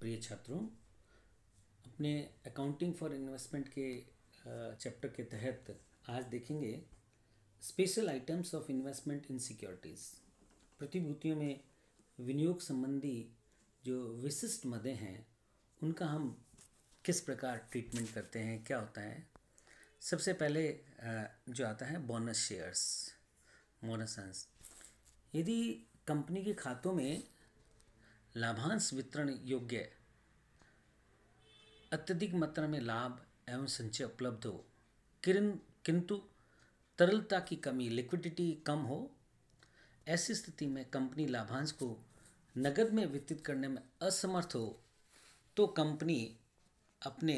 प्रिय छात्रों, अपने अकाउंटिंग फॉर इन्वेस्टमेंट के चैप्टर के तहत आज देखेंगे special items of investment in securities. प्रतिभूतियों में विनियोग संबंधी जो विशिष्ट मदें हैं उनका हम किस प्रकार ट्रीटमेंट करते हैं, क्या होता है। सबसे पहले जो आता है बोनस शेयर्स, बोनस अंश। यदि कंपनी के खातों में लाभांश वितरण योग्य अत्यधिक मात्रा में लाभ एवं संचय उपलब्ध हो किंतु तरलता की कमी, लिक्विडिटी कम हो, ऐसी स्थिति में कंपनी लाभांश को नकद में वितरित करने में असमर्थ हो तो कंपनी अपने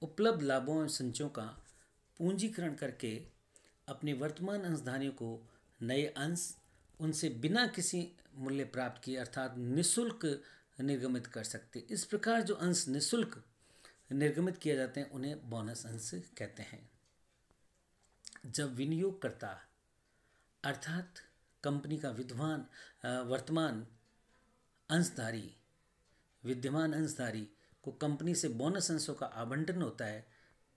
उपलब्ध लाभों और संचयों का पूंजीकरण करके अपने वर्तमान अंशधारियों को नए अंश उनसे बिना किसी मूल्य प्राप्त किए अर्थात निःशुल्क निर्गमित कर सकते। इस प्रकार जो अंश निःशुल्क निर्गमित किए जाते हैं उन्हें बोनस अंश कहते हैं। जब विनियोगकर्ता अर्थात कंपनी का विद्यमान अंशधारी को कंपनी से बोनस अंशों का आवंटन होता है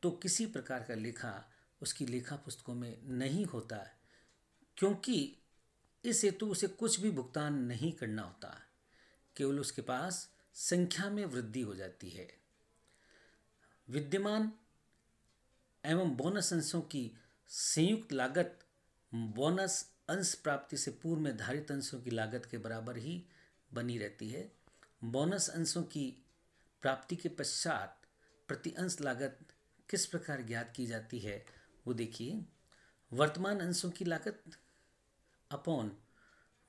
तो किसी प्रकार का लेखा उसकी लेखा पुस्तकों में नहीं होता, क्योंकि इस हेतु उसे कुछ भी भुगतान नहीं करना होता, केवल उसके पास संख्या में वृद्धि हो जाती है। विद्यमान एवं बोनस अंशों की संयुक्त लागत बोनस अंश प्राप्ति से पूर्व निर्धारित अंशों की लागत के बराबर ही बनी रहती है। बोनस अंशों की प्राप्ति के पश्चात प्रति अंश लागत किस प्रकार ज्ञात की जाती है वो देखिए। वर्तमान अंशों की लागत अपॉन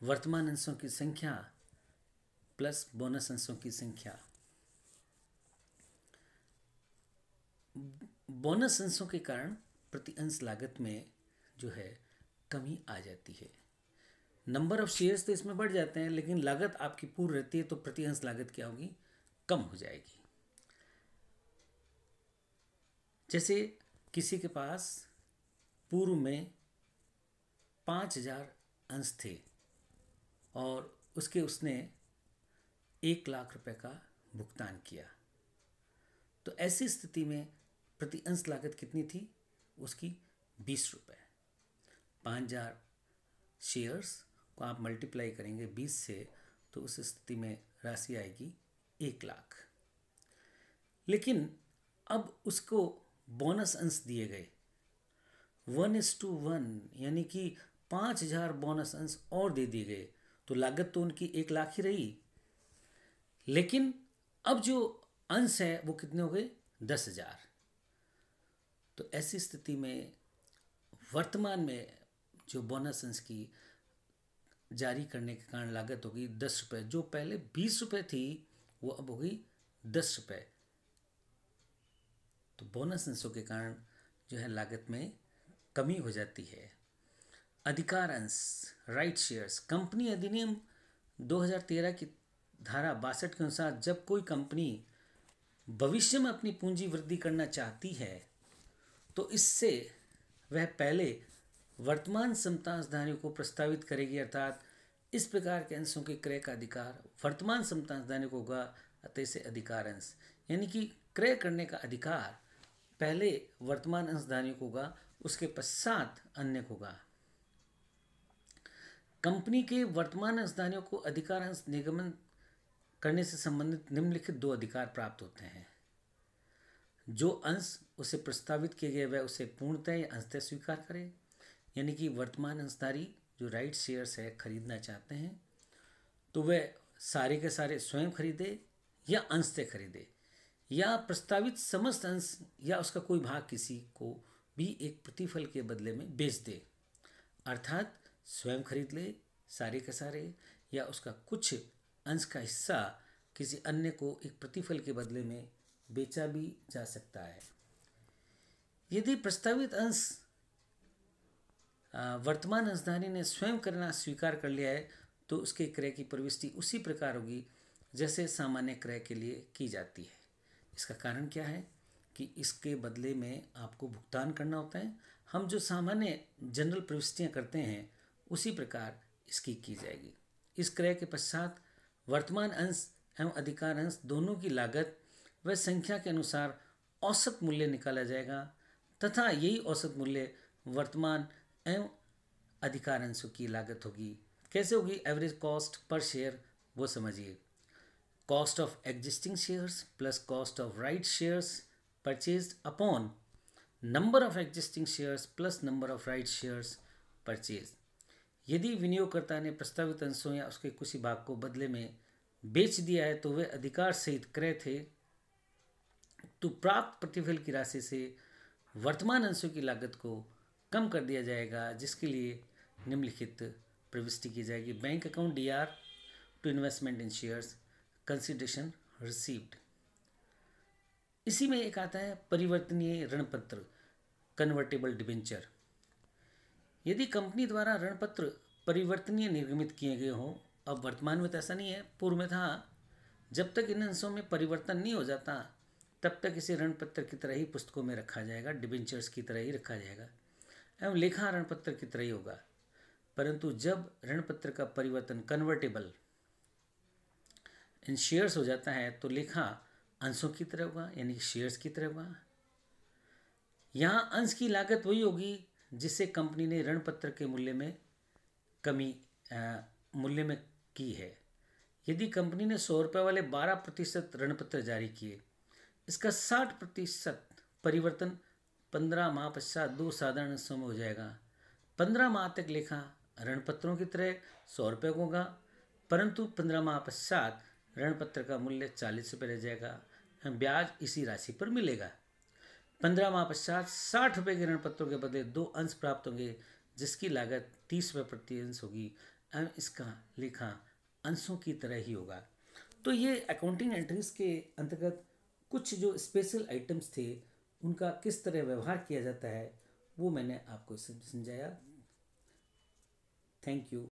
वर्तमान अंशों की संख्या प्लस बोनस अंशों की संख्या। बोनस अंशों के कारण प्रति अंश लागत में जो है कमी आ जाती है। नंबर ऑफ शेयर्स तो इसमें बढ़ जाते हैं, लेकिन लागत आपकी पूर्ण रहती है तो प्रति अंश लागत क्या होगी, कम हो जाएगी। जैसे किसी के पास पूर्व में 5000 अंश थे और उसने 1 लाख रुपए का भुगतान किया, तो ऐसी स्थिति में प्रति अंश लागत कितनी थी, उसकी 20 रुपये। 5000 शेयर्स को आप मल्टीप्लाई करेंगे 20 से तो उस स्थिति में राशि आएगी 1 लाख। लेकिन अब उसको बोनस अंश दिए गए 1:1, यानी कि 5000 बोनस अंश और दे दिए गए, तो लागत तो उनकी 1 लाख ही रही, लेकिन अब जो अंश है वो कितने हो गए, 10,000। तो ऐसी स्थिति में वर्तमान में जो बोनस अंश की जारी करने के कारण लागत होगी 10 रुपये। जो पहले 20 रुपये थी वो अब हो गई 10 रुपये। तो बोनस अंशों के कारण जो है लागत में कमी हो जाती है। अधिकार अंश, राइट शेयर्स। कंपनी अधिनियम 2013 की धारा 62 के अनुसार जब कोई कंपनी भविष्य में अपनी पूंजी वृद्धि करना चाहती है तो इससे वह पहले वर्तमान समतांशधारियों को प्रस्तावित करेगी, अर्थात इस प्रकार के अंशों के क्रय का अधिकार वर्तमान समतांशधारियों को होगा, अतः इसे अधिकार अंश, यानी कि क्रय करने का अधिकार पहले वर्तमान अंशधारियों को होगा, उसके पश्चात अन्य को होगा। कंपनी के वर्तमान अंशधारियों को अधिकार अंश निगमन करने से संबंधित निम्नलिखित 2 अधिकार प्राप्त होते हैं। जो अंश उसे प्रस्तावित किए गए वह उसे पूर्णतः या अंशतः स्वीकार करे, यानी कि वर्तमान अंशधारी जो राइट शेयर्स है खरीदना चाहते हैं तो वह सारे के सारे स्वयं खरीदे या अंशतः खरीदे, या प्रस्तावित समस्त अंश या उसका कोई भाग किसी को भी एक प्रतिफल के बदले में बेच दे, अर्थात स्वयं खरीद ले सारे के सारे, या उसका कुछ अंश का हिस्सा किसी अन्य को एक प्रतिफल के बदले में बेचा भी जा सकता है। यदि प्रस्तावित अंश वर्तमान अंशधारी ने स्वयं करना स्वीकार कर लिया है तो उसके क्रय की प्रविष्टि उसी प्रकार होगी जैसे सामान्य क्रय के लिए की जाती है। इसका कारण क्या है कि इसके बदले में आपको भुगतान करना होता है। हम जो सामान्य जनरल प्रविष्टियाँ करते हैं उसी प्रकार इसकी की जाएगी। इस क्रय के पश्चात वर्तमान अंश एवं अधिकार अंश दोनों की लागत व संख्या के अनुसार औसत मूल्य निकाला जाएगा तथा यही औसत मूल्य वर्तमान एवं अधिकार अंशों की लागत होगी। कैसे होगी? एवरेज कॉस्ट पर शेयर वो समझिए। Cost of existing shares plus cost of right shares purchased upon number of existing shares plus number of right shares purchase. यदि विनियोगकर्ता ने प्रस्तावित अंशों या उसके किसी भाग को बदले में बेच दिया है तो वे अधिकार सहित क्रय थे, तो प्राप्त प्रतिफल की राशि से वर्तमान अंशों की लागत को कम कर दिया जाएगा, जिसके लिए निम्नलिखित प्रविष्टि की जाएगी। Bank account DR to investment in shares, consideration received. इसी में एक आता है परिवर्तनीय ऋण पत्र, कन्वर्टेबल डिबेंचर। यदि कंपनी द्वारा ऋण पत्र परिवर्तनीय निर्गमित किए गए हों, अब वर्तमान में तो ऐसा नहीं है, पूर्व में था, जब तक इन अंशों में परिवर्तन नहीं हो जाता तब तक इसे ऋण पत्र की तरह ही पुस्तकों में रखा जाएगा, डिबेंचर्स की तरह ही रखा जाएगा एवं लेखा ऋण पत्र की तरह ही होगा। परंतु जब ऋण पत्र का परिवर्तन कन्वर्टेबल इन शेयर्स हो जाता है तो लेखा अंशों की तरह होगा, यानी कि शेयर्स की तरह होगा। यहाँ अंश की लागत वही होगी जिससे कंपनी ने ऋण पत्र के मूल्य में कमी की है। यदि कंपनी ने 100 रुपये वाले 12% ऋण पत्र जारी किए, इसका 60% परिवर्तन 15 माह पश्चात 2 साधारण हिस्सों में हो जाएगा। 15 माह तक लेखा ऋण पत्रों की तरह 100 रुपये का होगा, परंतु 15 माह पश्चात ऋण पत्र का मूल्य 40 रुपये रह जाएगा, ब्याज इसी राशि पर मिलेगा। 15 माह पश्चात 60 रुपये के ऋण पत्रों के बदले 2 अंश प्राप्त होंगे, जिसकी लागत 30 रुपये प्रति अंश होगी एवं इसका लेखा अंशों की तरह ही होगा। तो ये अकाउंटिंग एंट्रीज के अंतर्गत कुछ जो स्पेशल आइटम्स थे उनका किस तरह व्यवहार किया जाता है वो मैंने आपको समझाया। Thank you.